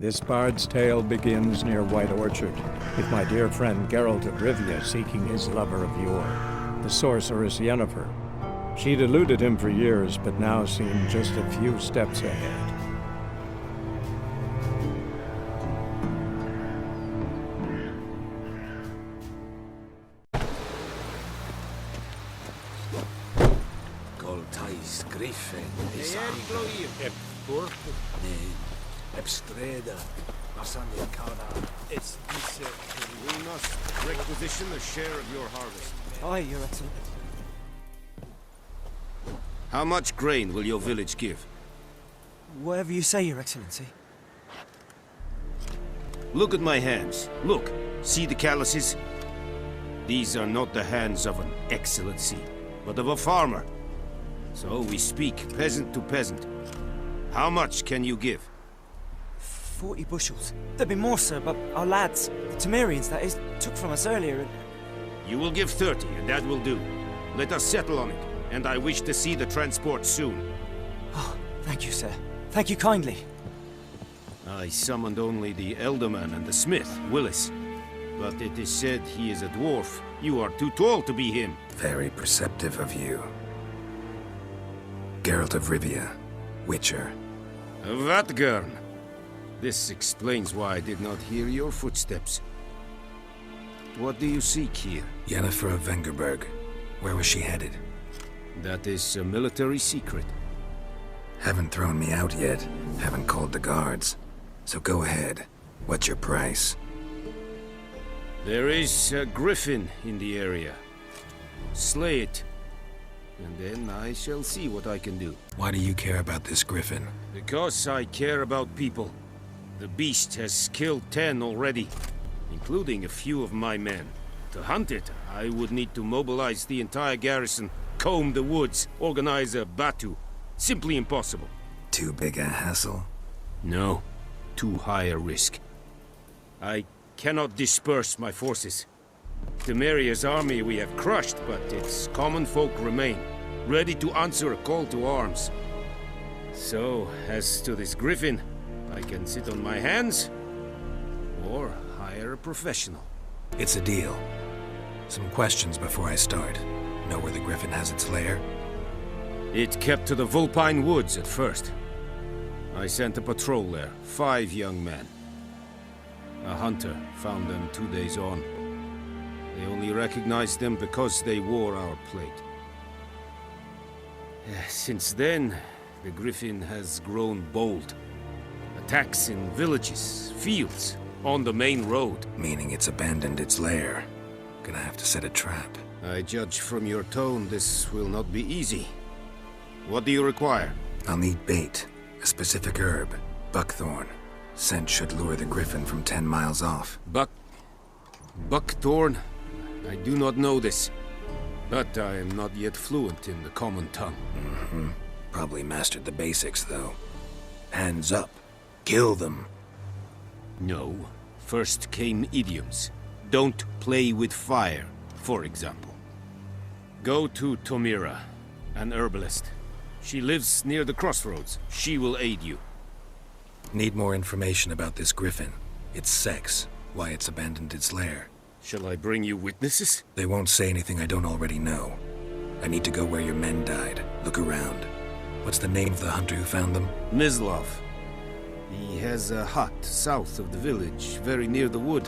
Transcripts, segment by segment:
This bard's tale begins near White Orchard, with my dear friend Geralt of Rivia seeking his lover of yore, the sorceress Yennefer. She'd eluded him for years, but now seemed just a few steps ahead. Goltais Griffin is Ebstreda, Masandi Kada. It's this, we must requisition a share of your harvest. Aye, Your Excellency. How much grain will your village give? Whatever you say, Your Excellency. Look at my hands. Look. See the calluses? These are not the hands of an excellency, but of a farmer. So we speak peasant to peasant. How much can you give? 40 bushels. There'd be more, sir, but our lads, the Temerians, that is, took from us earlier and... You will give 30, and that will do. Let us settle on it, and I wish to see the transport soon. Oh, thank you, sir. Thank you kindly. I summoned only the Elderman and the smith, Willis. But it is said he is a dwarf. You are too tall to be him. Very perceptive of you. Geralt of Rivia, Witcher. Vatgern. This explains why I did not hear your footsteps. What do you seek here? Yennefer of Vengerberg. Where was she headed? That is a military secret. Haven't thrown me out yet. Haven't called the guards. So go ahead. What's your price? There is a griffin in the area. Slay it. And then I shall see what I can do. Why do you care about this griffin? Because I care about people. The beast has killed 10 already, including a few of my men. To hunt it, I would need to mobilize the entire garrison, comb the woods, organize a batu. Simply impossible. Too big a hassle? No. Too high a risk. I cannot disperse my forces. Temeria's army we have crushed, but its common folk remain, ready to answer a call to arms. So, as to this griffin, I can sit on my hands, or hire a professional. It's a deal. Some questions before I start. Know where the griffin has its lair? It kept to the Vulpine Woods at first. I sent a patrol there, 5 young men. A hunter found them 2 days on. They only recognized them because they wore our plate. Since then, the griffin has grown bold. Attacks in villages, fields, on the main road. Meaning it's abandoned its lair. Gonna have to set a trap. I judge from your tone this will not be easy. What do you require? I'll need bait. A specific herb. Buckthorn. Scent should lure the griffin from 10 miles off. Buckthorn? I do not know this. But I am not yet fluent in the common tongue. Probably mastered the basics, though. Hands up. Kill them. No. First came idioms. Don't play with fire, for example. Go to Tomira, an herbalist. She lives near the crossroads. She will aid you. Need more information about this griffin. Its sex. Why it's abandoned its lair. Shall I bring you witnesses? They won't say anything I don't already know. I need to go where your men died. Look around. What's the name of the hunter who found them? Mislav. He has a hut south of the village, very near the wood.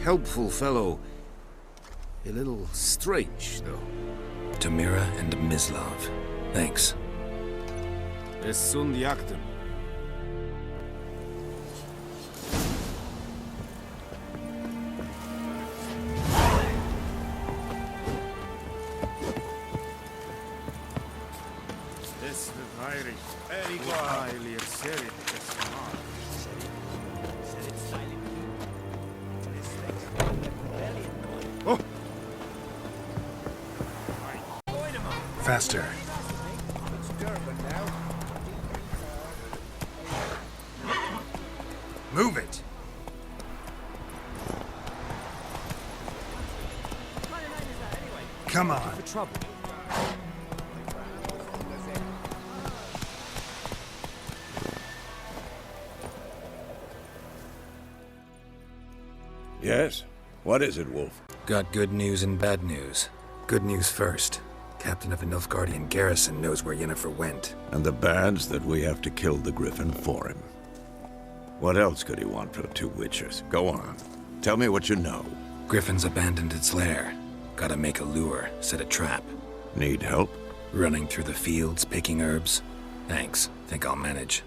Helpful fellow. A little strange, though. Tomira and Mislav. Thanks. Es sunt jagten. Es verweirig. Highly excited. Oh! Faster. Move it! Come on. For trouble. Yes? What is it, Wolf? Got good news and bad news. Good news first. Captain of the Nilfgaardian garrison knows where Yennefer went. And the bad's that we have to kill the Griffin for him. What else could he want from two Witchers? Go on. Tell me what you know. Griffin's abandoned its lair. Gotta make a lure, set a trap. Need help? Running through the fields, picking herbs. Thanks. Think I'll manage.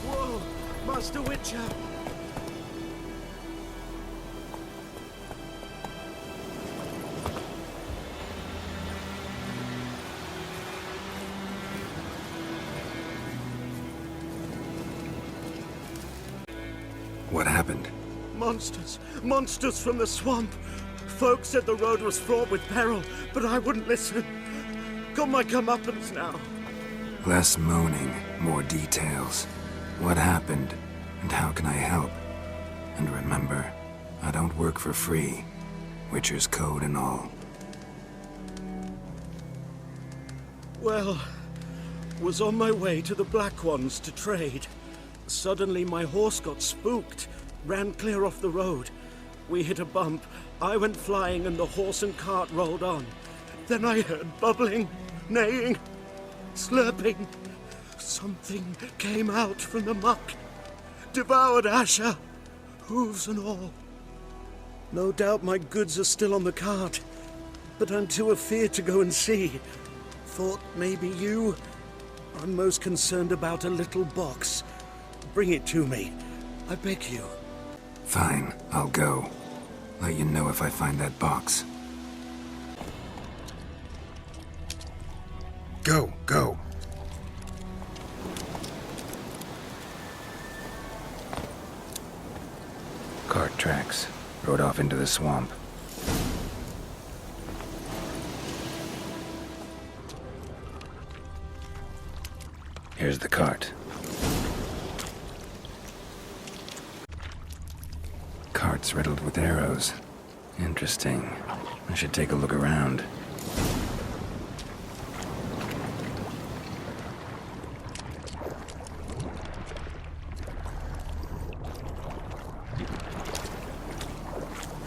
Whoa! Master Witcher! What happened? Monsters! Monsters from the swamp! Folk said the road was fraught with peril, but I wouldn't listen. Got my comeuppance now. Less moaning, more details. What happened, and how can I help? And remember, I don't work for free. Witcher's code and all. Well, was on my way to the Black Ones to trade. Suddenly my horse got spooked, ran clear off the road. We hit a bump, I went flying and the horse and cart rolled on. Then I heard bubbling, neighing, slurping. Something came out from the muck, devoured Asher, hooves and all. No doubt my goods are still on the cart, but I'm too afeard to go and see. Thought maybe you. I'm most concerned about a little box. Bring it to me. I beg you. Fine, I'll go. Let you know if I find that box. Go, go! Cart tracks. Rode off into the swamp. Here's the cart. Cart's riddled with arrows. Interesting. I should take a look around.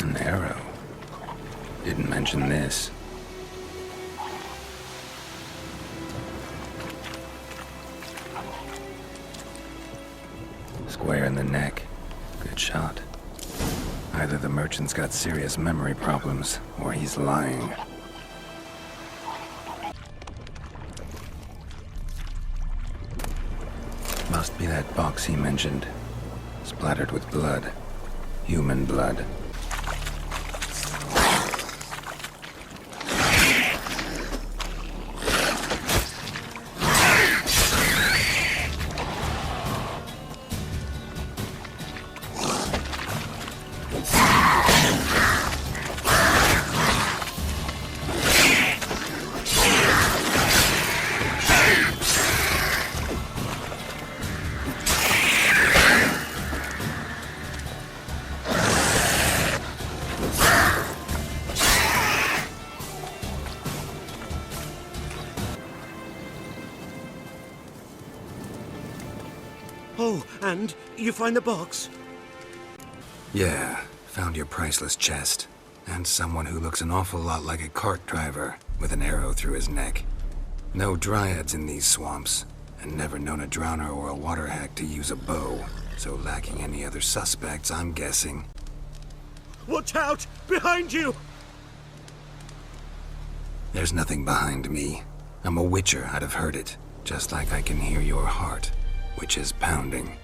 An arrow. Didn't mention this. Square in the neck. Good shot. Either the merchant's got serious memory problems, or he's lying. Must be that box he mentioned. Splattered with blood. Human blood. Oh, and you find the box? Yeah, found your priceless chest. And someone who looks an awful lot like a cart driver, with an arrow through his neck. No dryads in these swamps, and never known a drowner or a water hack to use a bow. So lacking any other suspects, I'm guessing. Watch out! Behind you! There's nothing behind me. I'm a Witcher, I'd have heard it. Just like I can hear your heart, which is pounding,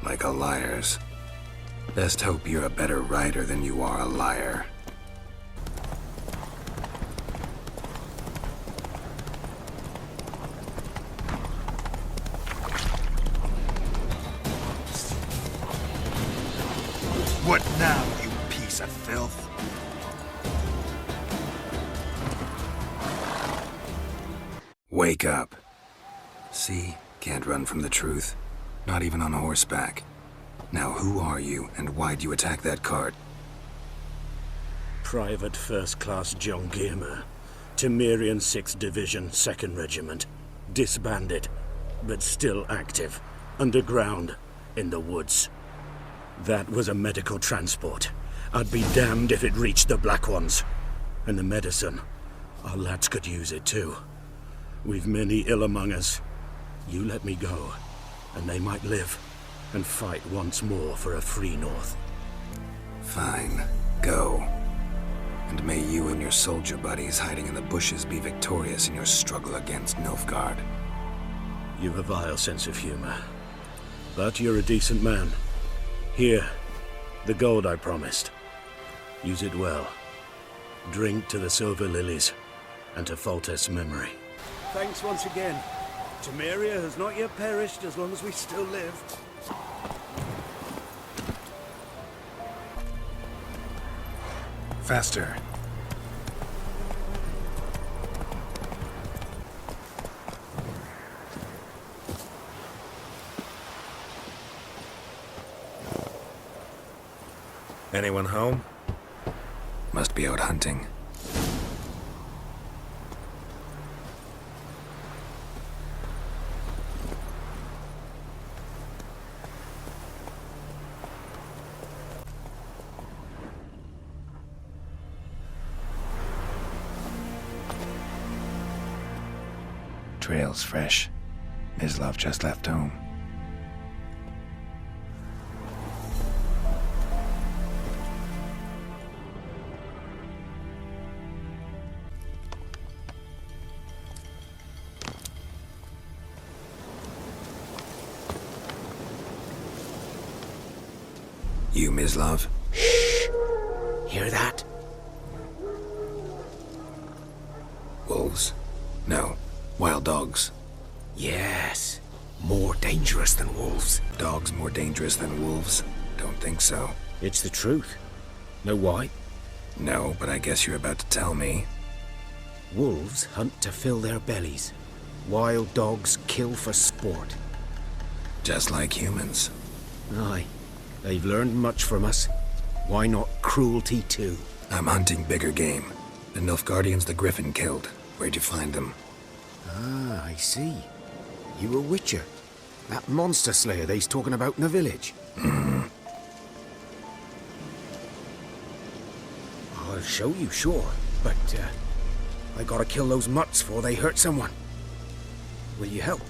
like a liar's. Best hope you're a better rider than you are a liar. What now, you piece of filth? Wake up. See? Can't run from the truth. Not even on horseback. Now who are you, and why'd you attack that cart? Private First Class John Gearmer, Temerian 6th Division, 2nd Regiment. disbanded, but still active, underground, in the woods. That was a medical transport. I'd be damned if it reached the Black Ones. And the medicine, our lads could use it too. We've many ill among us. You let me go, and they might live, and fight once more for a free North. Fine. Go. And may you and your soldier buddies hiding in the bushes be victorious in your struggle against Nilfgaard. You've a vile sense of humor. But you're a decent man. Here, the gold I promised. Use it well. Drink to the Silver Lilies, and to Foltest's memory. Thanks once again. Temeria has not yet perished as long as we still live. Faster. Anyone home? Must be out hunting. Trail's fresh. Mislav just left home. You, Mislav? Hear that? Wolves? No. Wild dogs. Yes. More dangerous than wolves. Dogs more dangerous than wolves? Don't think so. It's the truth. Know why? No, but I guess you're about to tell me. Wolves hunt to fill their bellies. Wild dogs kill for sport. Just like humans. Aye. They've learned much from us. Why not cruelty too? I'm hunting bigger game. The Nilfgaardians the Griffin killed. Where'd you find them? Ah, I see. You a witcher. That monster slayer they's talking about in the village. I'll show you, sure. But, I gotta kill those mutts before they hurt someone. Will you help?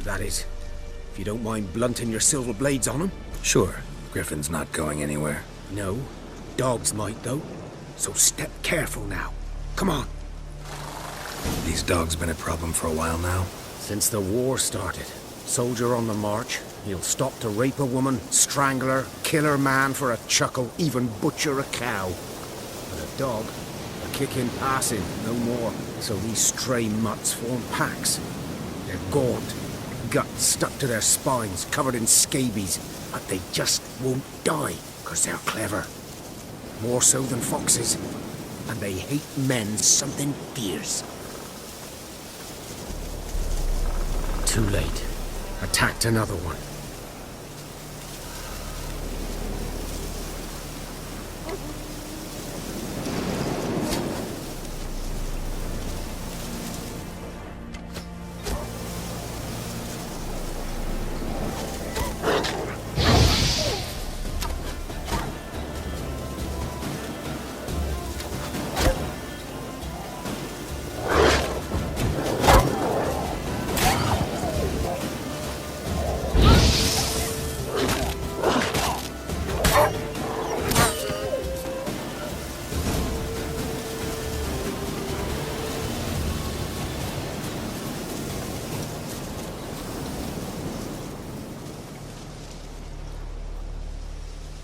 That is, if you don't mind blunting your silver blades on them. Sure. Griffin's not going anywhere. No. Dogs might, though. So step careful now. Come on. These dogs been a problem for a while now? Since the war started. Soldier on the march. He'll stop to rape a woman, strangle her, kill her man for a chuckle, even butcher a cow. But a dog, a kick in passing, no more. So these stray mutts form packs. They're gaunt, guts stuck to their spines, covered in scabies. But they just won't die, 'cause they're clever. More so than foxes. And they hate men something fierce. Too late. Attacked another one.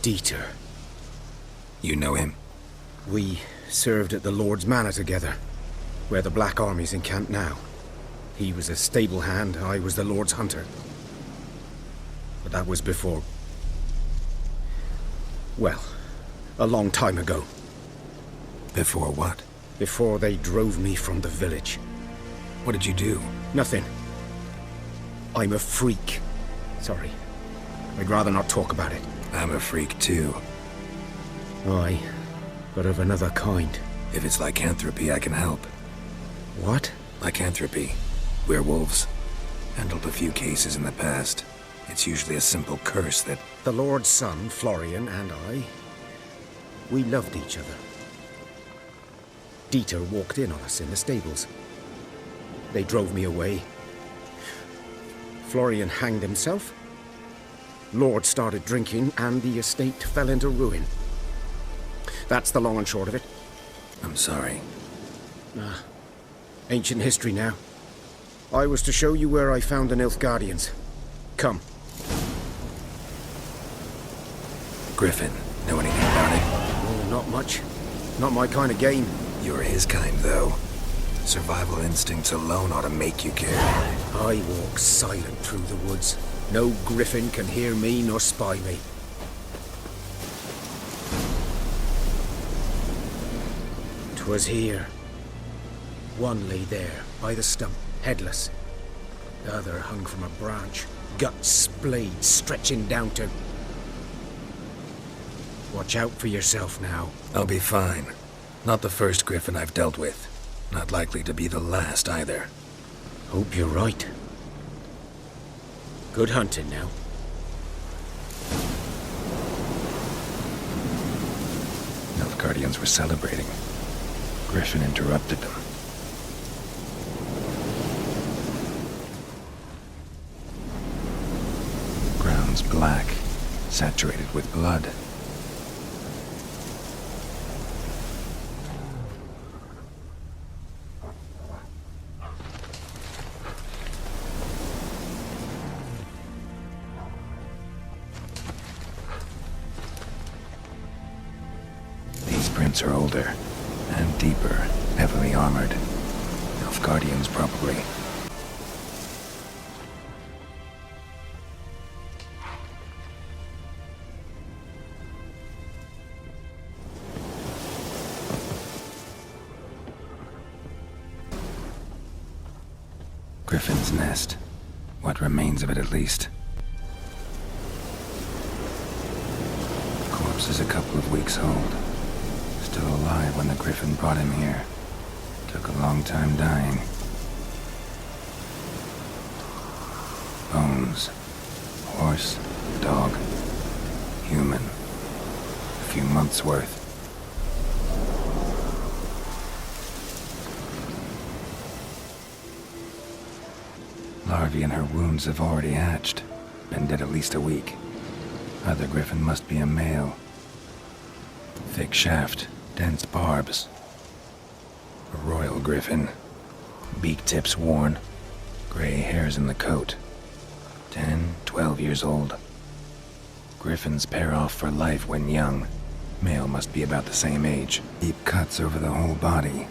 Dieter. You know him? We served at the Lord's Manor together, where the Black Army's encamped now. He was a stable hand, I was the Lord's hunter. But that was before... well, a long time ago. Before what? Before they drove me from the village. What did you do? Nothing. I'm a freak. Sorry. I'd rather not talk about it. I'm a freak too. Aye, but of another kind. If it's lycanthropy, I can help. What? Lycanthropy. Werewolves. Handled a few cases in the past. It's usually a simple curse that... The Lord's son, Florian, and I, we loved each other. Dieter walked in on us in the stables. They drove me away. Florian hanged himself. Lord started drinking, and the estate fell into ruin. That's the long and short of it. I'm sorry. Ancient history now. I was to show you where I found the Nilfgaardians. Come. Griffin, know anything about it? Oh, not much. Not my kind of game. You're his kind, though. Survival instincts alone ought to make you care. I walk silent through the woods. No griffin can hear me nor spy me. "'Twas here. One lay there, by the stump, headless. The other hung from a branch, guts splayed, stretching down to... Watch out for yourself now. I'll be fine. Not the first griffin I've dealt with. Not likely to be the last, either. Hope you're right. Good hunting now. Nilfgaardians were celebrating. Griffin interrupted them. Ground's black, saturated with blood. These prints are older and deeper, heavily armored. Nilfgaardians, probably. Griffin's nest. What remains of it, at least. Corpse is a couple of weeks old. Still alive when the Griffin brought him here. Took a long time dying. Bones. Horse, dog, human. A few months' worth. Larvae in her wounds have already hatched. Been dead at least a week. Other Griffin must be a male. Thick shaft, dense barbs. A royal Griffin. Beak tips worn. Gray hairs in the coat. 10, 12 years old. Griffins pair off for life when young. Male must be about the same age. Deep cuts over the whole body.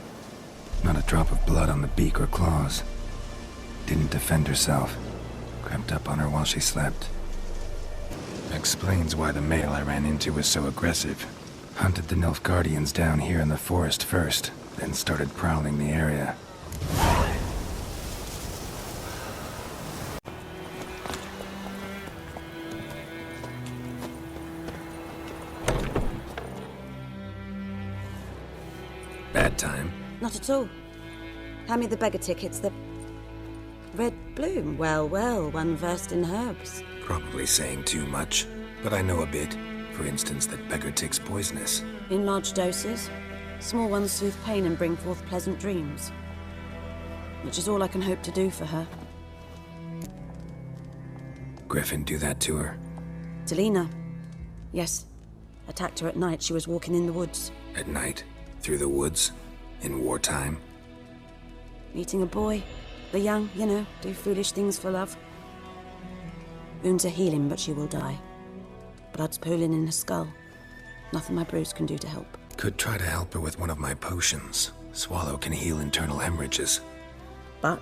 Not a drop of blood on the beak or claws. Didn't defend herself. Crept up on her while she slept. Explains why the male I ran into was so aggressive. Hunted the Nilfgaardians down here in the forest first, then started prowling the area. Bad time? Not at all. Hand me the beggar tickets, the... Red bloom. Well, well, one versed in herbs. Probably saying too much, but I know a bit. For instance, that beggar tick's poisonous. In large doses. Small ones soothe pain and bring forth pleasant dreams. Which is all I can hope to do for her. Griffin do that to her? Delina. Yes. Attacked her at night. She was walking in the woods. At night? Through the woods? In wartime? Meeting a boy. The young, you know, do foolish things for love. Wounds are healing, but she will die. Blood's pooling in her skull. Nothing my brews can do to help. Could try to help her with one of my potions. Swallow can heal internal hemorrhages. But?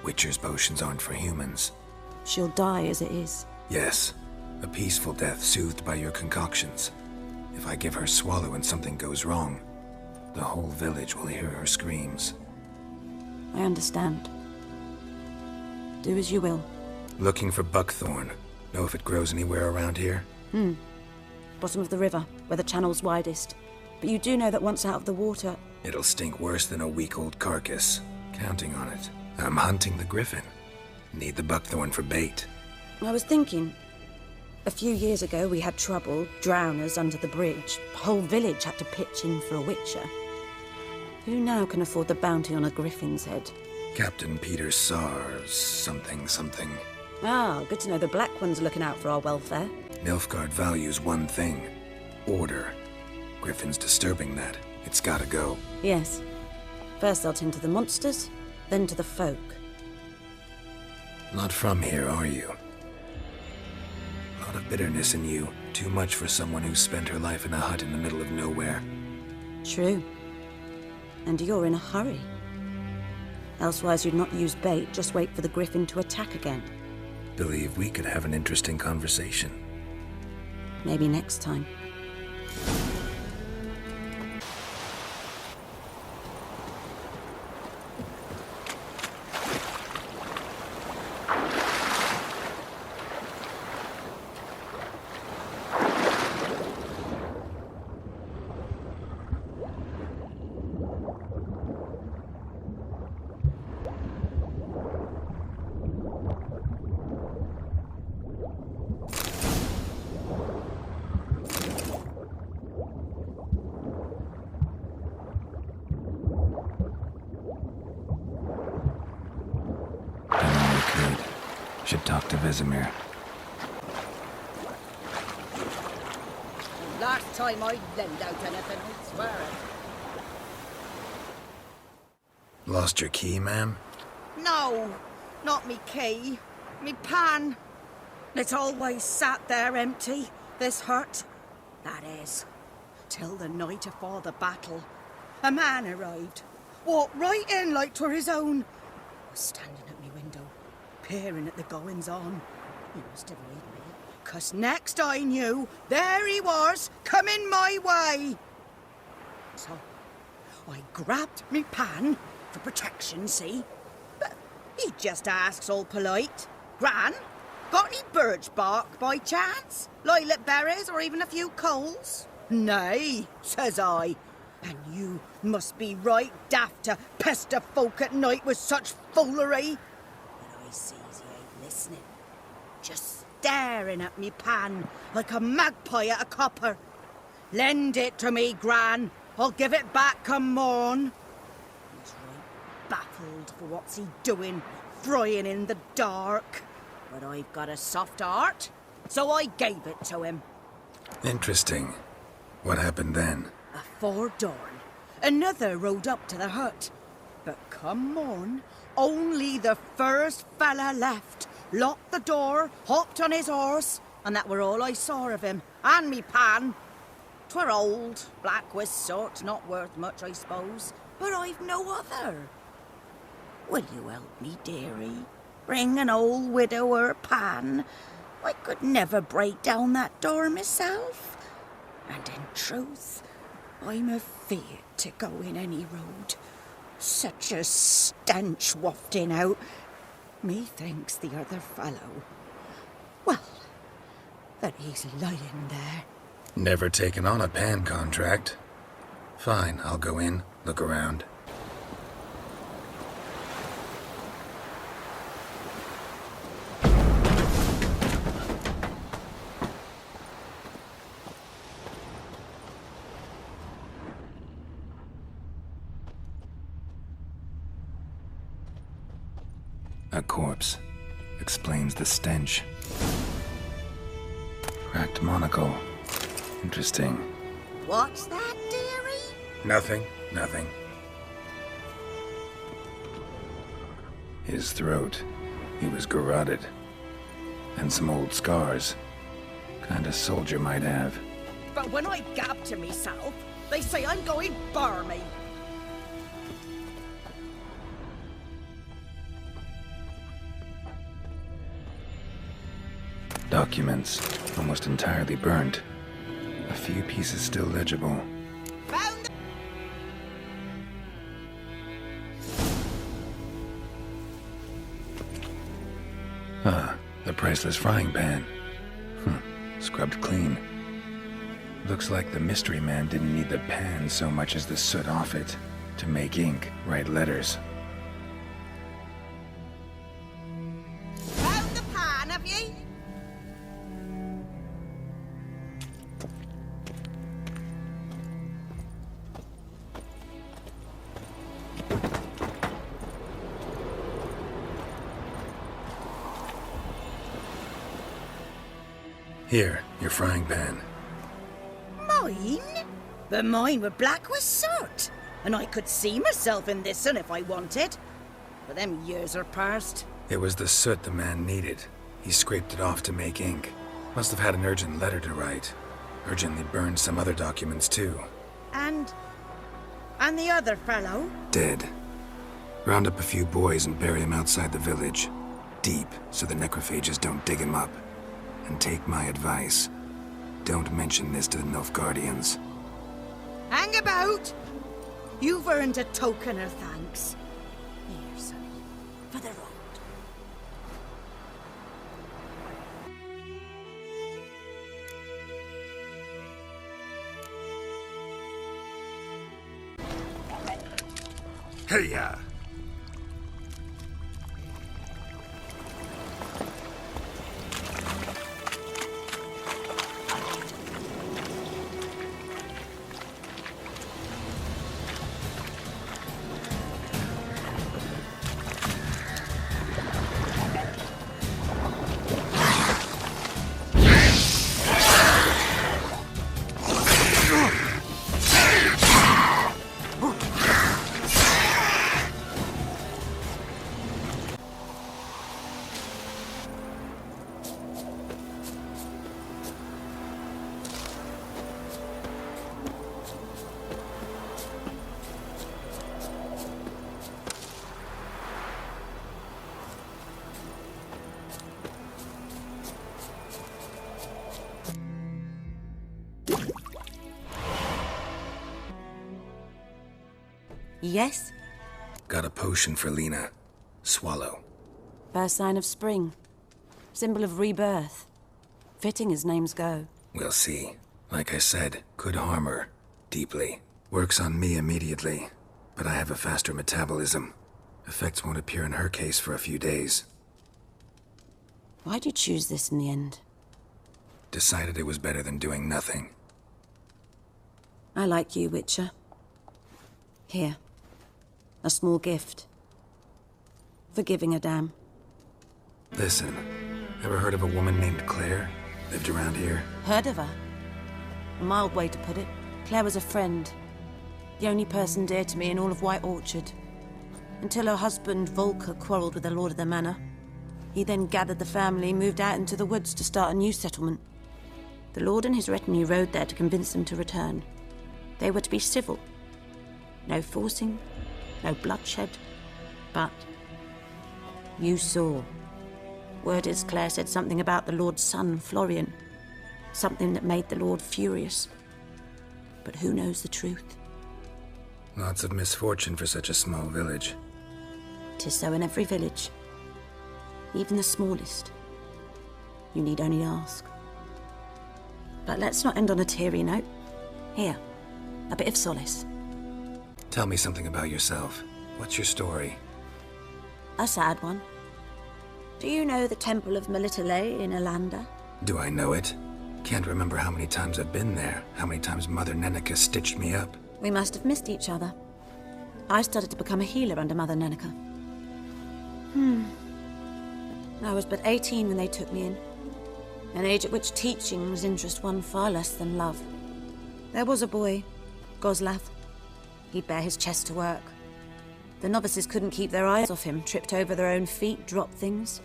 Witcher's potions aren't for humans. She'll die as it is. Yes. A peaceful death soothed by your concoctions. If I give her Swallow and something goes wrong, the whole village will hear her screams. I understand. Do as you will. Looking for buckthorn. Know if it grows anywhere around here? Bottom of the river, where the channel's widest. But you do know that once out of the water... It'll stink worse than a week-old carcass. Counting on it. I'm hunting the griffin. Need the buckthorn for bait. I was thinking, a few years ago we had trouble, drowners under the bridge. The whole village had to pitch in for a witcher. Who now can afford the bounty on a griffin's head? Captain Peter Sars, something. Ah, good to know the Black One's looking out for our welfare. Nilfgaard values one thing. Order. Griffin's disturbing that. It's gotta go. Yes. First they'll tend to the monsters, then to the folk. Not from here, are you? A lot of bitterness in you. Too much for someone who spent her life in a hut in the middle of nowhere. True. And you're in a hurry. Elsewise you'd not use bait, just wait for the griffin to attack again. Believe we could have an interesting conversation. Maybe next time. Should talk to Vesemir. Last time I lend out anything, I swear it. Lost your key, ma'am? No, not me key. Me pan. It's always sat there empty, this hut. That is, till the night afore the battle. A man arrived, walked right in like 'twere his own. Was standing at me window, peering at the goings-on. He must have read me, 'cause next I knew, there he was, coming my way. So, I grabbed me pan, for protection, see? But he just asks all polite, Gran, got any birch bark by chance? Lilac berries or even a few coals? Nay, says I. And you must be right daft to pester folk at night with such foolery. But I sees he ain't listening. Just staring at me pan like a magpie at a copper. Lend it to me, Gran. I'll give it back come morn. He's right baffled for what's he doing, frying in the dark. But I've got a soft heart, so I gave it to him. Interesting. What happened then? Afore dawn, another rode up to the hut. But come morn, only the first fella left, locked the door, hopped on his horse, and that were all I saw of him, and me pan. 'Twere old, black-wist sort, not worth much, I suppose, but I've no other. Will you help me, dearie? Bring an old widower pan? I could never break down that door myself. And in truth, I'm afeard to go in any road. Such a stench wafting out. Methinks the other fellow, well, that he's lying there. Never taken on a pan contract. Fine, I'll go in, look around. A corpse. Explains the stench. Cracked monocle. Interesting. What's that, dearie? Nothing. His throat. He was garroted. And some old scars. Kind of soldier might have. But when I gab to myself, they say I'm going barmy. Documents, almost entirely burnt. A few pieces still legible. Found The priceless frying pan. Scrubbed clean. Looks like the mystery man didn't need the pan so much as the soot off it to make ink, write letters. Here, your frying pan. Mine? But mine were black with soot, and I could see myself in this one if I wanted. But them years are past. It was the soot the man needed. He scraped it off to make ink. Must have had an urgent letter to write. Urgently burned some other documents too. And the other fellow? Dead. Round up a few boys and bury him outside the village. Deep, so the necrophages don't dig him up. And take my advice. Don't mention this to the Nilfgaardians. Hang about! You've earned a token of thanks. Here, sonny, for the road. Hey-ya! Yes? Got a potion for Lena. Swallow. First sign of spring. Symbol of rebirth. Fitting as names go. We'll see. Like I said, could harm her. Deeply. Works on me immediately. But I have a faster metabolism. Effects won't appear in her case for a few days. Why'd you choose this in the end? Decided it was better than doing nothing. I like you, Witcher. Here. A small gift. For giving a damn. Listen, ever heard of a woman named Claire? Lived around here? Heard of her? A mild way to put it. Claire was a friend. The only person dear to me in all of White Orchard. Until her husband, Volker, quarreled with the lord of the manor. He then gathered the family, moved out into the woods to start a new settlement. The lord and his retinue rode there to convince them to return. They were to be civil. No forcing, no bloodshed. But you saw. Word is Claire said something about the lord's son, Florian. Something that made the lord furious. But who knows the truth? Lots of misfortune for such a small village. 'Tis so in every village. Even the smallest. You need only ask. But let's not end on a teary note. Here, a bit of solace. Tell me something about yourself. What's your story? A sad one. Do you know the Temple of Melitele in Alanda? Do I know it? Can't remember how many times I've been there, how many times Mother Neneka stitched me up. We must have missed each other. I started to become a healer under Mother Neneka. I was but 18 when they took me in. An age at which teachings interest one far less than love. There was a boy, Goslav. He'd bare his chest to work. The novices couldn't keep their eyes off him, tripped over their own feet, dropped things.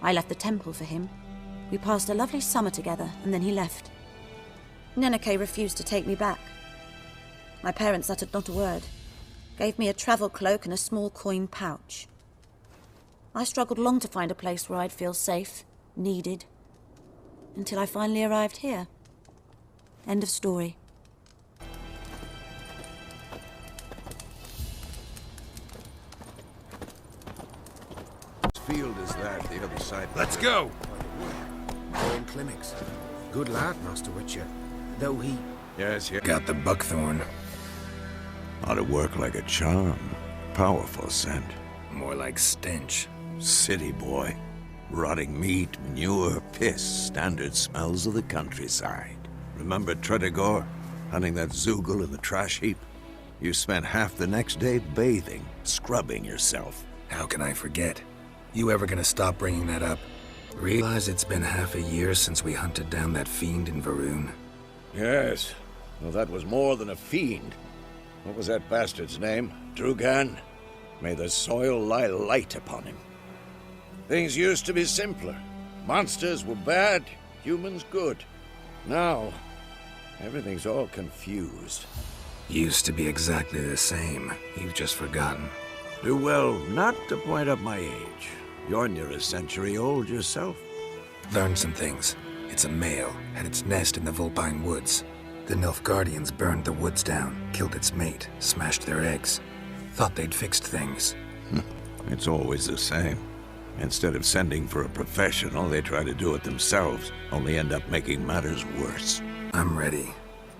I left the temple for him. We passed a lovely summer together, and then he left. Neneke refused to take me back. My parents uttered not a word. Gave me a travel cloak and a small coin pouch. I struggled long to find a place where I'd feel safe, needed, until I finally arrived here. End of story. Field is that, the other side. Let's go! Owen Clinics. Good lad, Master Witcher. Though he... Yes, yes. Got the buckthorn. Ought to work like a charm. Powerful scent. More like stench. City boy. Rotting meat, manure, piss. Standard smells of the countryside. Remember Tredegor? Hunting that Zoogle in the trash heap? You spent half the next day bathing, scrubbing yourself. How can I forget? You ever gonna stop bringing that up? Realize it's been half a year since we hunted down that fiend in Varun? Yes. Well, that was more than a fiend. What was that bastard's name? Drugan? May the soil lie light upon him. Things used to be simpler. Monsters were bad, humans good. Now, everything's all confused. Used to be exactly the same. You've just forgotten. Do well not to point up my age. You're near a century old yourself. Learned some things. It's a male, had its nest in the Vulpine Woods. The Nilfgaardians burned the woods down, killed its mate, smashed their eggs. Thought they'd fixed things. It's always the same. Instead of sending for a professional, they try to do it themselves, only end up making matters worse. I'm ready.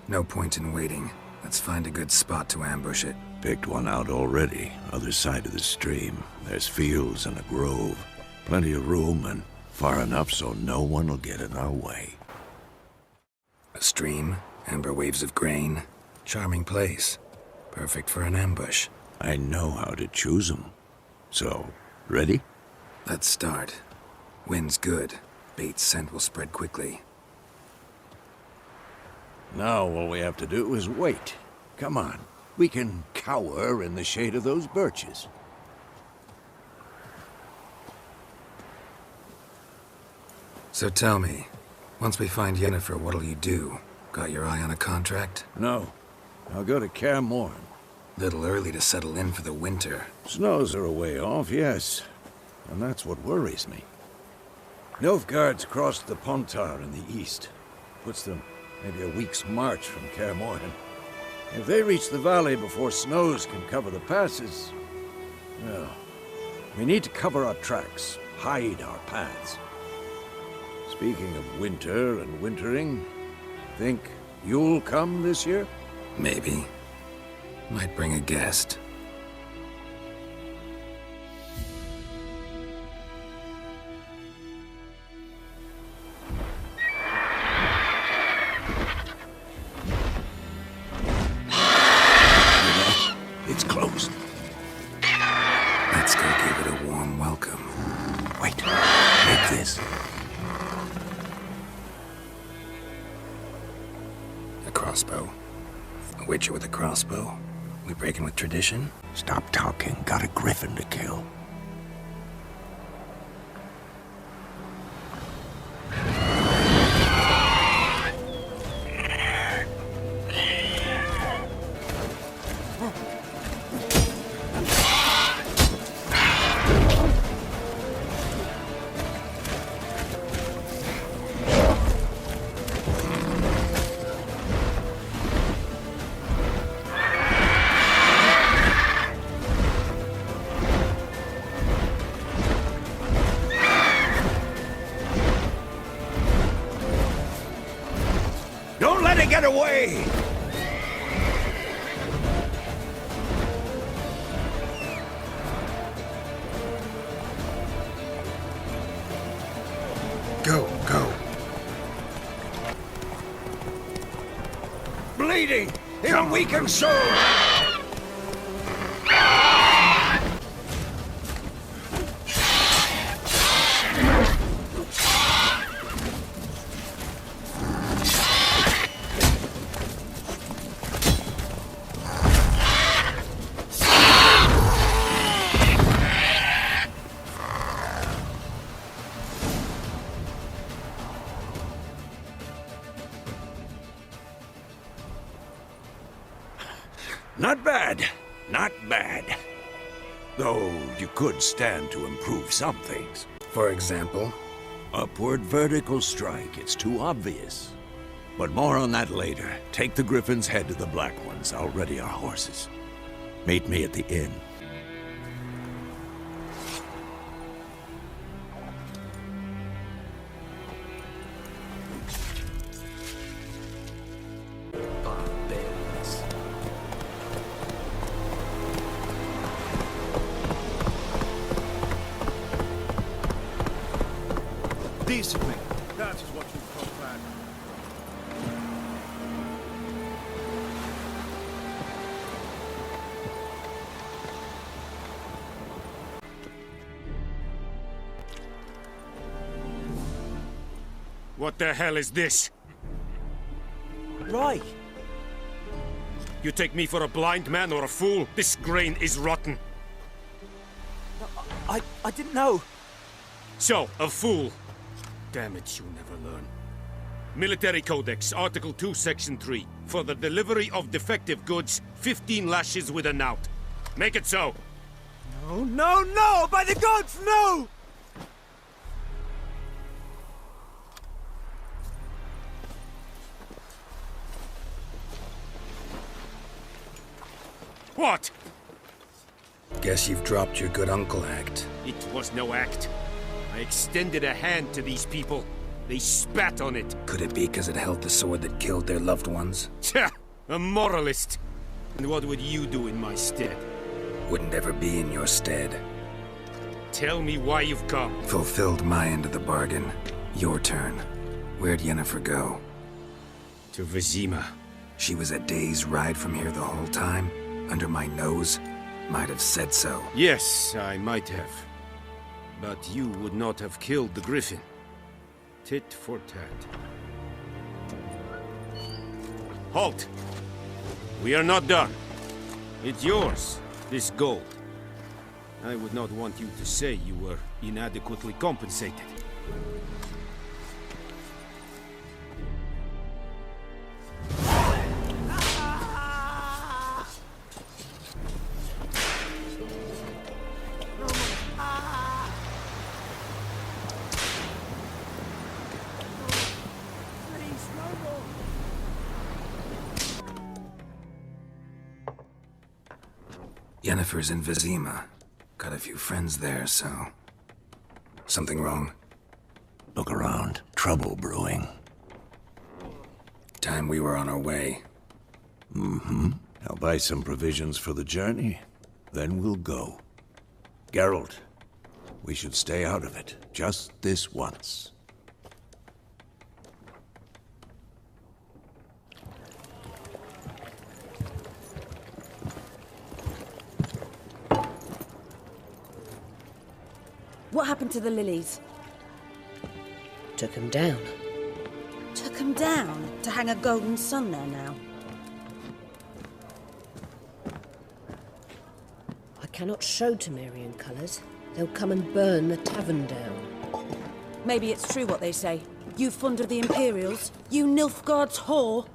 No point in waiting. Let's find a good spot to ambush it. Picked one out already, other side of the stream. There's fields and a grove. Plenty of room and far enough so no one will get in our way. A stream, amber waves of grain. Charming place. Perfect for an ambush. I know how to choose them. So, ready? Let's start. Wind's good. Bait's scent will spread quickly. Now all we have to do is wait. Come on. We can cower in the shade of those birches. So tell me, once we find Yennefer, what'll you do? Got your eye on a contract? No. I'll go to Kaer Morhen. Little early to settle in for the winter. Snows are a way off, yes. And that's what worries me. Nilfgaard's crossed the Pontar in the east. Puts them maybe a week's march from Kaer Morhen. If they reach the valley before snows can cover the passes, well, we need to cover our tracks, hide our paths. Speaking of winter and wintering, think you'll come this year? Maybe. Might bring a guest. It's closed. Let's go give it a warm welcome. Wait, take this. A crossbow. A witcher with a crossbow. We breaking with tradition? Stop talking. Got a griffin to kill. Don't let it get away! Go, go. Bleeding! He'll weaken soon! Not bad. Not bad. Though you could stand to improve some things. For example? Upward vertical strike. It's too obvious. But more on that later. Take the Griffin's head to the Black Ones. I'll ready our horses. Meet me at the inn. Decently. That is what you call bad. What the hell is this? Right. You take me for a blind man or a fool? This grain is rotten. I didn't know. So, a fool. Damn it, you never learn. Military Codex, Article 2, Section 3. For the delivery of defective goods, 15 lashes with a knout. Make it so. No, no, no! By the gods, no! What? Guess you've dropped your good uncle act. It was no act. I extended a hand to these people. They spat on it. Could it be because it held the sword that killed their loved ones? Tja! A moralist. And what would you do in my stead? Wouldn't ever be in your stead. Tell me why you've come. Fulfilled my end of the bargain. Your turn. Where'd Yennefer go? To Vizima. She was a day's ride from here the whole time? Under my nose? Might have said so. Yes, I might have. But you would not have killed the Griffin. Tit for tat. Halt! We are not done. It's yours, this gold. I would not want you to say you were inadequately compensated. Yennefer's in Vizima. Got a few friends there, so... Something wrong? Look around. Trouble brewing. Time we were on our way. Mm-hmm. I'll buy some provisions for the journey. Then we'll go. Geralt, we should stay out of it. Just this once. What happened to the lilies? Took him down. Took them down to hang a golden sun there now. I cannot show Temerian colours. They'll come and burn the tavern down. Maybe it's true what they say. You fond of the Imperials? You Nilfgaard's whore?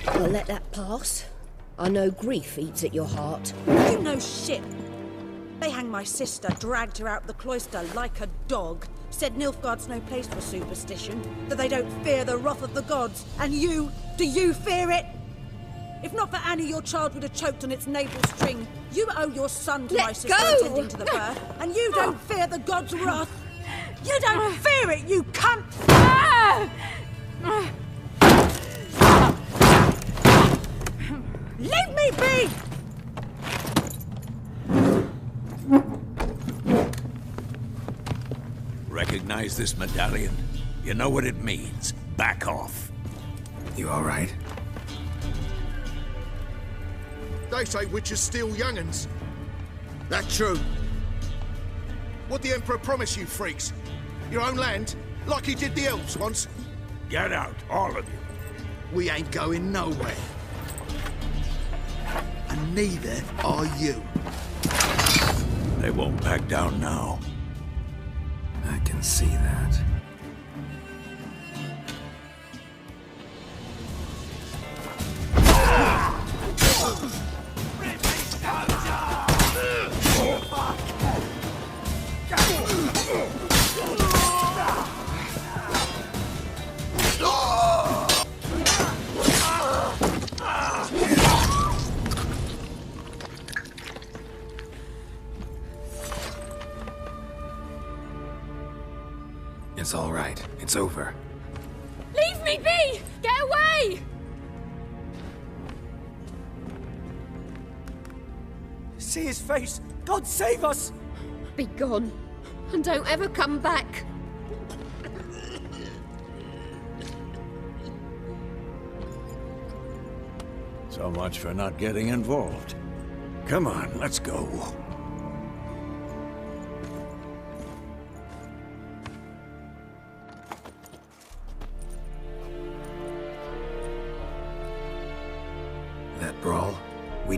I'll let that pass. I know grief eats at your heart. You know shit. They hanged my sister, dragged her out the cloister like a dog. Said Nilfgaard's no place for superstition, that they don't fear the wrath of the gods. And you, do you fear it? If not for Annie, your child would have choked on its navel string. You owe your son to my sister attending to the birth, and you don't fear the gods' wrath. You don't fear it, you cunt! Leave me be! Recognize this medallion? You know what it means. Back off. You all right? They say witches steal young'uns. That true. What the Emperor promise you, freaks? Your own land? Like he did the elves once? Get out, all of you. We ain't going nowhere. And neither are you. They won't back down now. I can see that. It's all right. It's over. Leave me be! Get away! See his face! God save us! Be gone. And don't ever come back. So much for not getting involved. Come on, let's go.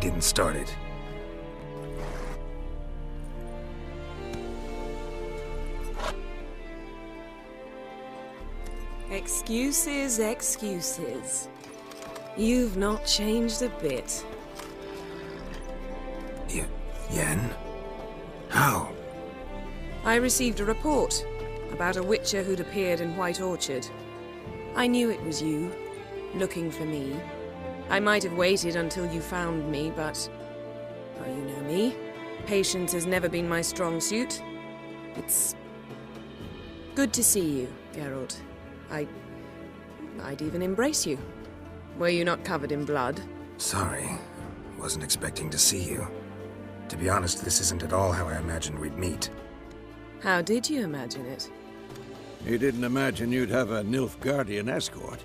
getting started. Excuses, excuses. You've not changed a bit. Yen? How? I received a report about a witcher who'd appeared in White Orchard. I knew it was you, looking for me. I might have waited until you found me, but... well, you know me. Patience has never been my strong suit. It's... good to see you, Geralt. I'd even embrace you. Were you not covered in blood? Sorry. Wasn't expecting to see you. To be honest, this isn't at all how I imagined we'd meet. How did you imagine it? You didn't imagine you'd have a Nilfgaardian escort.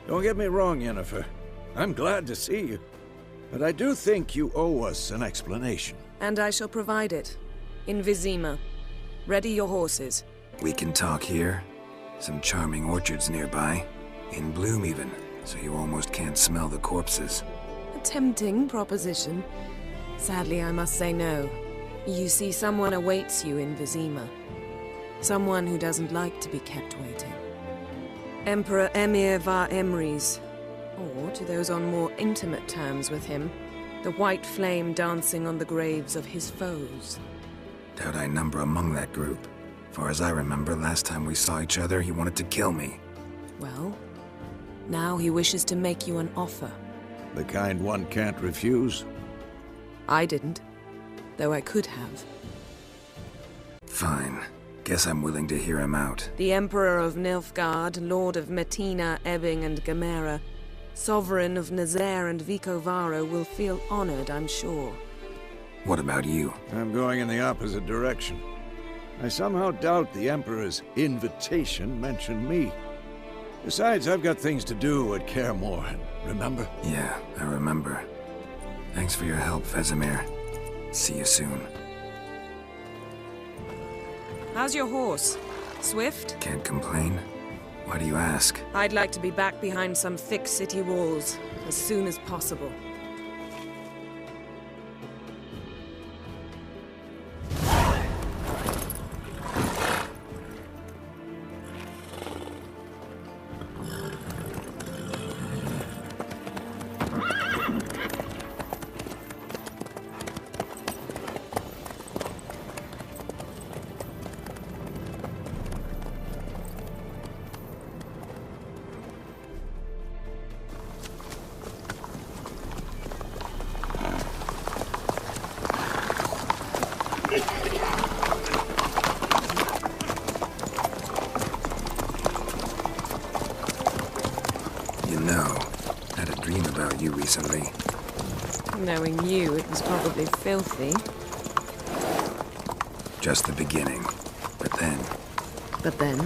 Don't get me wrong, Yennefer. I'm glad to see you. But I do think you owe us an explanation. And I shall provide it. In Vizima. Ready your horses. We can talk here. Some charming orchards nearby. In bloom even, so you almost can't smell the corpses. A tempting proposition. Sadly, I must say no. You see, someone awaits you in Vizima. Someone who doesn't like to be kept waiting. Emperor Emir var Emrys. Or, to those on more intimate terms with him, the white flame dancing on the graves of his foes. Doubt I number among that group. Far as I remember, last time we saw each other, he wanted to kill me. Well, now he wishes to make you an offer. The kind one can't refuse? I didn't, though I could have. Fine. Guess I'm willing to hear him out. The Emperor of Nilfgaard, Lord of Metina, Ebbing and Gamera, Sovereign of Nazaire and Vicovaro will feel honored, I'm sure. What about you? I'm going in the opposite direction. I somehow doubt the Emperor's invitation mentioned me. Besides, I've got things to do at Kaer Morhen, remember? Yeah, I remember. Thanks for your help, Vesemir. See you soon. How's your horse? Swift? Can't complain. Why do you ask? I'd like to be back behind some thick city walls as soon as possible. You know, I had a dream about you recently. Knowing you, it was probably filthy. Just the beginning. But then... But then?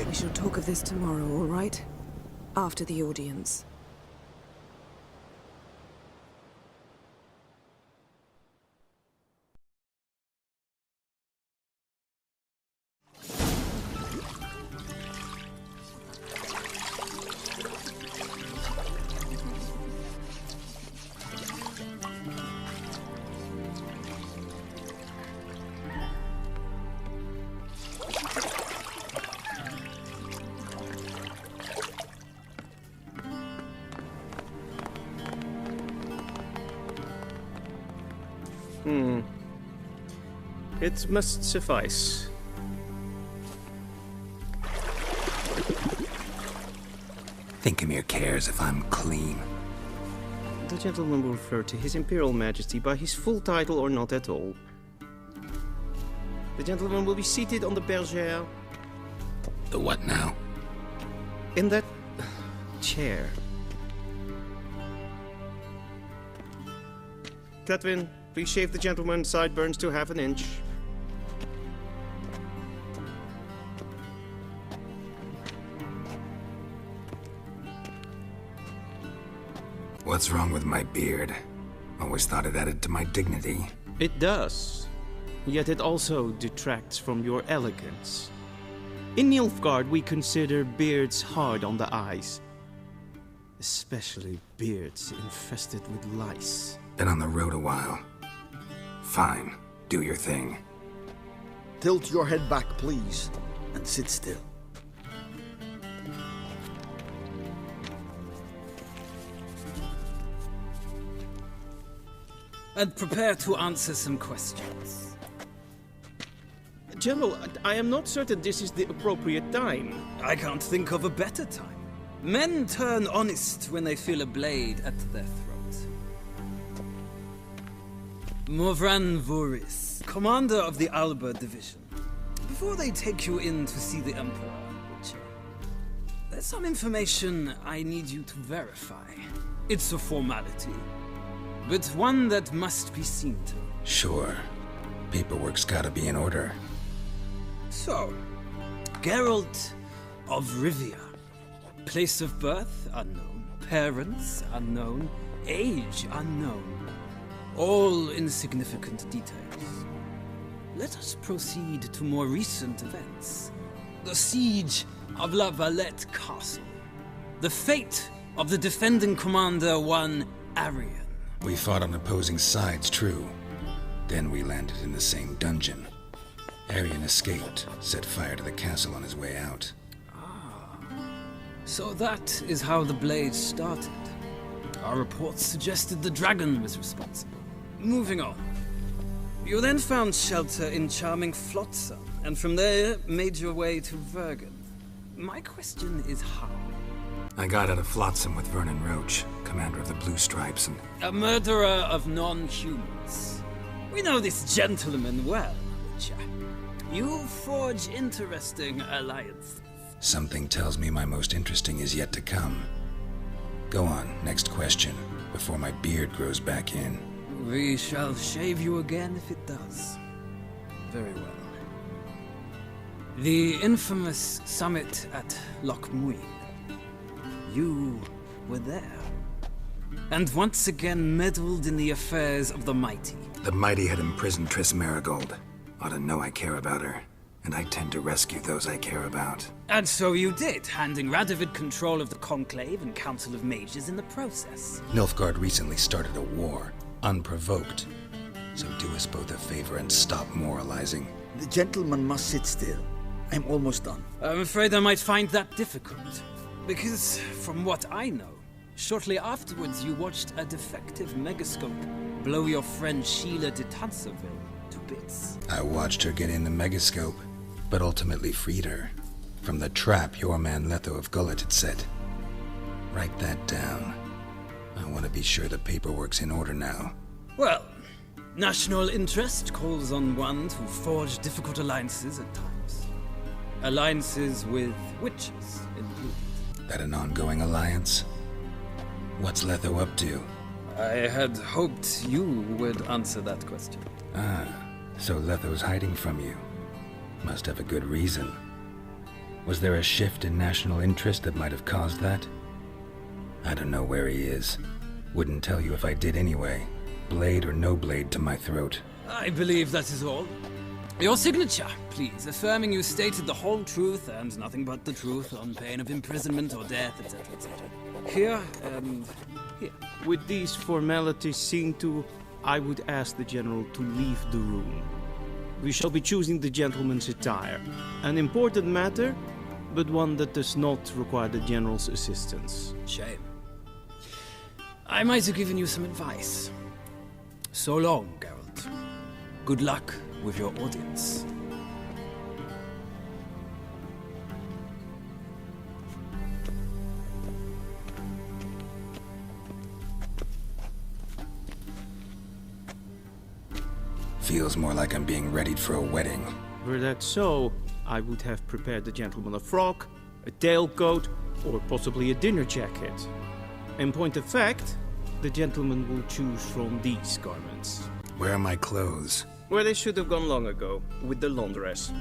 We shall talk of this tomorrow, all right? After the audience. It must suffice. Thinkemere cares if I'm clean. The gentleman will refer to His Imperial Majesty by his full title or not at all. The gentleman will be seated on the bergère. The what now? In that chair. Cletwin, please shave the gentleman's sideburns to half an inch. What's wrong with my beard? Always thought it added to my dignity. It does. Yet it also detracts from your elegance. In Nilfgaard, we consider beards hard on the eyes. Especially beards infested with lice. Been on the road a while. Fine, do your thing. Tilt your head back, please, and sit still. And prepare to answer some questions. General, I am not certain this is the appropriate time. I can't think of a better time. Men turn honest when they feel a blade at their throat. Morvran Voris, commander of the Alba Division. Before they take you in to see the Emperor, Witcher, there's some information I need you to verify. It's a formality, but one that must be seen to. Sure. Paperwork's gotta be in order. So, Geralt of Rivia. Place of birth unknown. Parents unknown. Age unknown. All insignificant details. Let us proceed to more recent events. The siege of La Valette Castle. The fate of the defending commander, one Arian. We fought on opposing sides, true. Then we landed in the same dungeon. Arian escaped, set fire to the castle on his way out. So that is how the Blade started. Our reports suggested the dragon was responsible. Moving on. You then found shelter in charming Flotsam, and from there made your way to Vergen. My question is how? I got out of Flotsam with Vernon Roach, commander of the Blue Stripes, and... A murderer of non-humans. We know this gentleman well, Witcher. You forge interesting alliances. Something tells me my most interesting is yet to come. Go on, next question, before my beard grows back in. We shall shave you again if it does. Very well. The infamous summit at Loch Muin. You were there. And once again meddled in the affairs of the mighty. The mighty had imprisoned Triss Merigold. Ought to know I care about her. And I tend to rescue those I care about. And so you did, handing Radovid control of the Conclave and Council of Mages in the process. Nilfgaard recently started a war, unprovoked. So do us both a favor and stop moralizing. The gentleman must sit still. I'm almost done. I'm afraid I might find that difficult. Because, from what I know, shortly afterwards you watched a defective megascope blow your friend Sheila de Tanserville to bits. I watched her get in the megascope, but ultimately freed her from the trap your man Letho of Gullet had set. Write that down. I want to be sure the paperwork's in order now. Well, national interest calls on one to forge difficult alliances at times. Alliances with witches included. That an ongoing alliance? What's Letho up to? I had hoped you would answer that question. Ah, so Letho's hiding from you. Must have a good reason. Was there a shift in national interest that might have caused that? I don't know where he is. Wouldn't tell you if I did anyway. Blade or no blade to my throat. I believe that is all. Your signature, please, affirming you stated the whole truth and nothing but the truth on pain of imprisonment or death, etc., etc. Here and here. With these formalities seen to, I would ask the General to leave the room. We shall be choosing the gentleman's attire. An important matter, but one that does not require the General's assistance. Shame. I might have given you some advice. So long, Geralt. Good luck with your audience. Feels more like I'm being readied for a wedding. Were that so, I would have prepared the gentleman a frock, a tailcoat, or possibly a dinner jacket. In point of fact, the gentleman will choose from these garments. Where are my clothes? Where they should have gone long ago, with the laundress.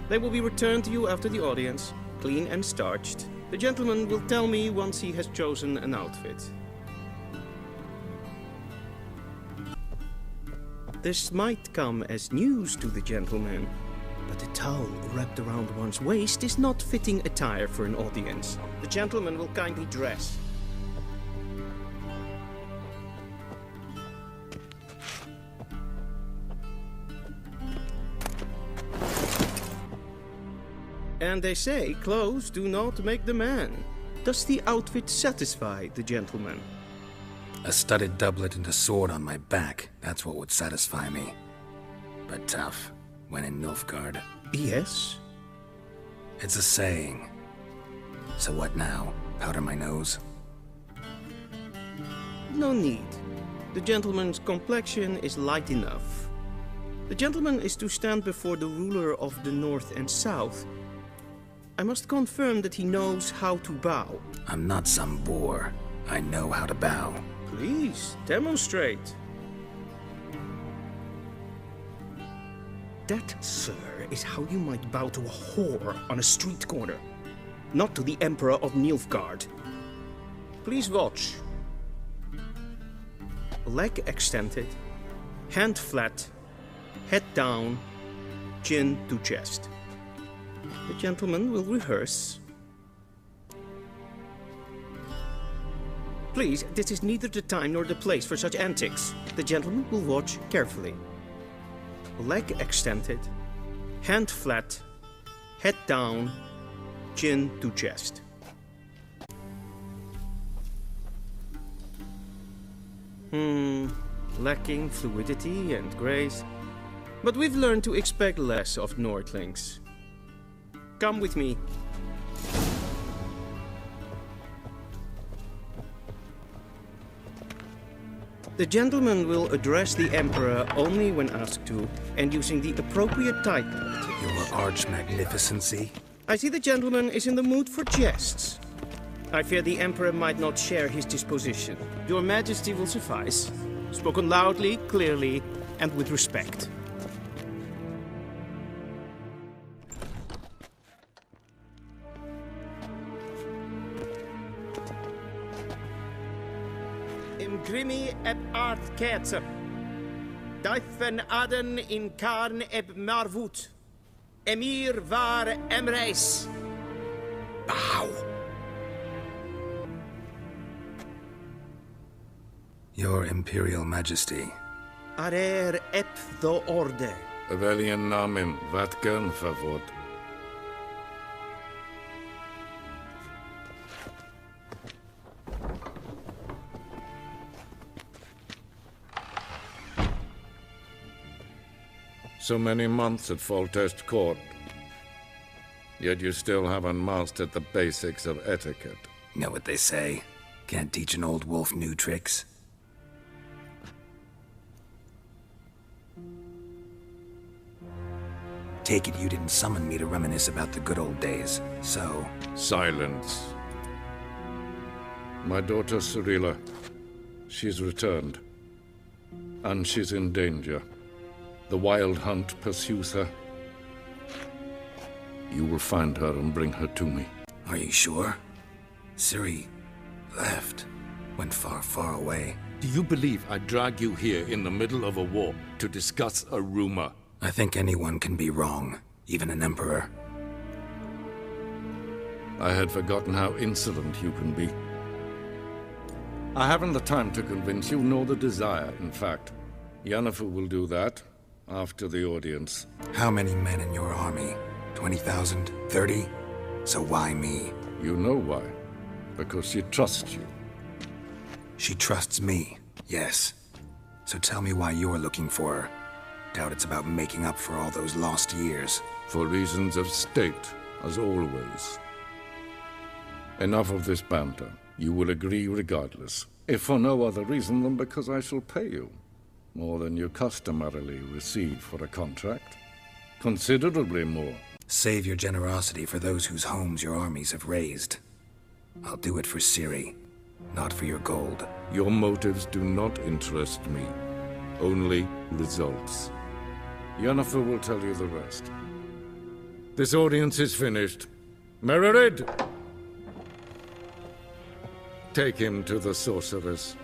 They will be returned to you after the audience, clean and starched. The gentleman will tell me once he has chosen an outfit. This might come as news to the gentleman, but a towel wrapped around one's waist is not fitting attire for an audience. The gentleman will kindly dress. And they say clothes do not make the man. Does the outfit satisfy the gentleman? A studded doublet and a sword on my back, that's what would satisfy me. But tough, when in Nilfgaard. Yes? It's a saying. So what now? Powder my nose? No need. The gentleman's complexion is light enough. The gentleman is to stand before the ruler of the North and South. I must confirm that he knows how to bow. I'm not some boor. I know how to bow. Please, demonstrate. That, sir, is how you might bow to a whore on a street corner, not to the Emperor of Nilfgaard. Please watch. Leg extended, hand flat, head down, chin to chest. The gentleman will rehearse. Please, this is neither the time nor the place for such antics. The gentleman will watch carefully. Leg extended, hand flat, head down, chin to chest. Lacking fluidity and grace. But we've learned to expect less of Nordlings. Come with me. The gentleman will address the Emperor only when asked to, and using the appropriate title. Your Arch-Magnificency? I see the gentleman is in the mood for jests. I fear the Emperor might not share his disposition. Your Majesty will suffice. Spoken loudly, clearly, and with respect. Imgrimi eb art ketzer. Daifen aden in karn eb marvut. Emir var emreis. Bow. Your Imperial Majesty. Arer ep the orde. Welchen Namen, wat gern favor? So many months at Foltest Court. Yet you still haven't mastered the basics of etiquette. Know what they say? Can't teach an old wolf new tricks. Take it you didn't summon me to reminisce about the good old days, so... Silence. My daughter Cirilla, she's returned. And she's in danger. The Wild Hunt pursues her. You will find her and bring her to me. Are you sure? Ciri left. Went far, far away. Do you believe I'd drag you here in the middle of a war to discuss a rumor? I think anyone can be wrong, even an emperor. I had forgotten how insolent you can be. I haven't the time to convince you, nor the desire, in fact. Yennefer will do that after the audience. How many men in your army? 20,000? 30? So why me? You know why. Because she trusts you. She trusts me, yes. So tell me why you're looking for her. Doubt it's about making up for all those lost years. For reasons of state, as always. Enough of this banter. You will agree regardless, if for no other reason than because I shall pay you. More than you customarily receive for a contract. Considerably more. Save your generosity for those whose homes your armies have razed. I'll do it for Ciri, not for your gold. Your motives do not interest me. Only results. Yennefer will tell you the rest. This audience is finished. Mererid! Take him to the sorceress.